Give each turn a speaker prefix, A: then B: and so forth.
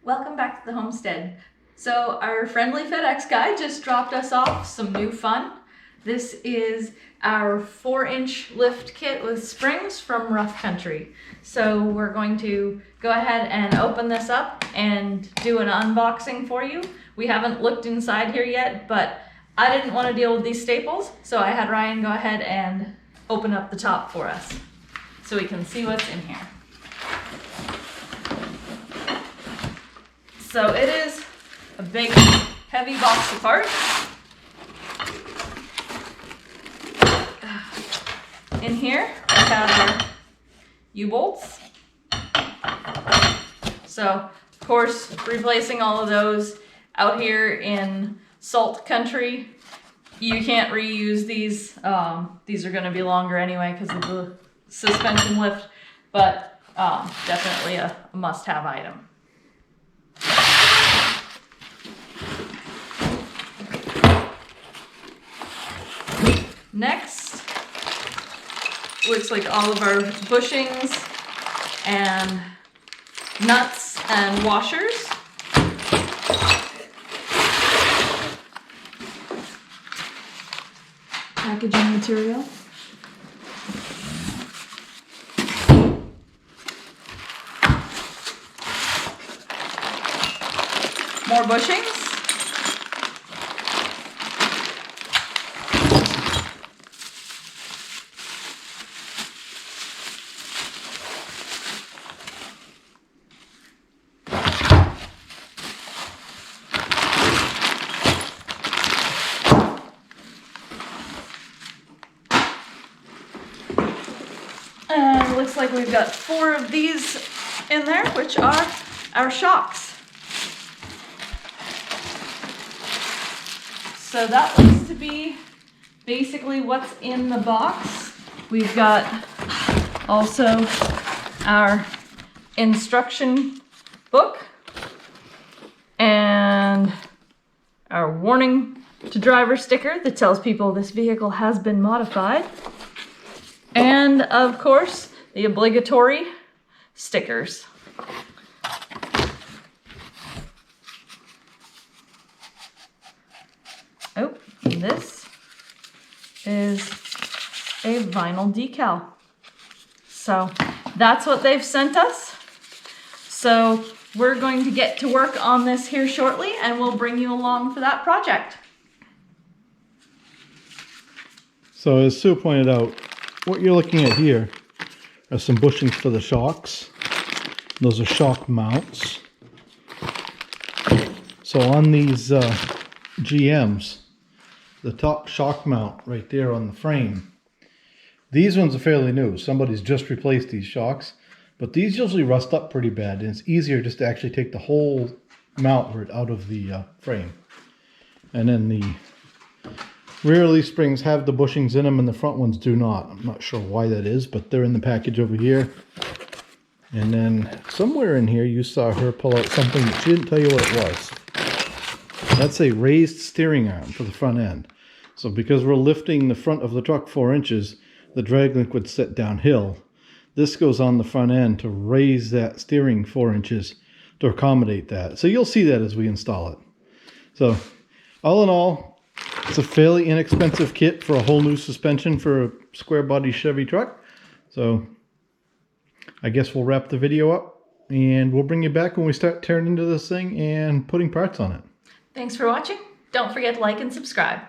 A: Welcome back to the homestead. So our friendly FedEx guy just dropped us off some new fun. This is our 4-inch lift kit with springs from Rough Country. So we're going to go ahead and open this up and do an unboxing for you. We haven't looked inside here yet, but I didn't want to deal with these staples, so I had Ryan go ahead and open up the top for us so we can see what's in here. So it is a big, heavy box of parts. In here, we have our U-bolts. So, of course, replacing all of those out here in salt country, you can't reuse these. These are going to be longer anyway because of the suspension lift, but definitely a must-have item. Next, looks like all of our bushings and nuts and washers. Packaging material. More bushings. And it looks like we've got 4 of these in there, which are our shocks. So that looks to be basically what's in the box. We've got also our instruction book and our warning to driver sticker that tells people this vehicle has been modified. And of course, the obligatory stickers. Oh, and this is a vinyl decal. So that's what they've sent us. So we're going to get to work on this here shortly, and we'll bring you along for that project.
B: So as Sue pointed out, what you're looking at here are some bushings for the shocks. Those are shock mounts. So on these GMs, the top shock mount right there on the frame, these ones are fairly new. Somebody's just replaced these shocks, but these usually rust up pretty bad, and it's easier just to actually take the whole mount right out of the frame. And then the rear leaf springs have the bushings in them and the front ones do not. I'm not sure why that is, but they're in the package over here. And then somewhere in here you saw her pull out something that she didn't tell you what it was. That's a raised steering arm for the front end. So because we're lifting the front of the truck 4 inches, the drag link would sit downhill. This goes on the front end to raise that steering 4 inches to accommodate that. So you'll see that as we install it. So all in all, it's a fairly inexpensive kit for a whole new suspension for a square body Chevy truck. So I guess we'll wrap the video up and we'll bring you back when we start tearing into this thing and putting parts on it.
A: Thanks for watching. Don't forget to like and subscribe.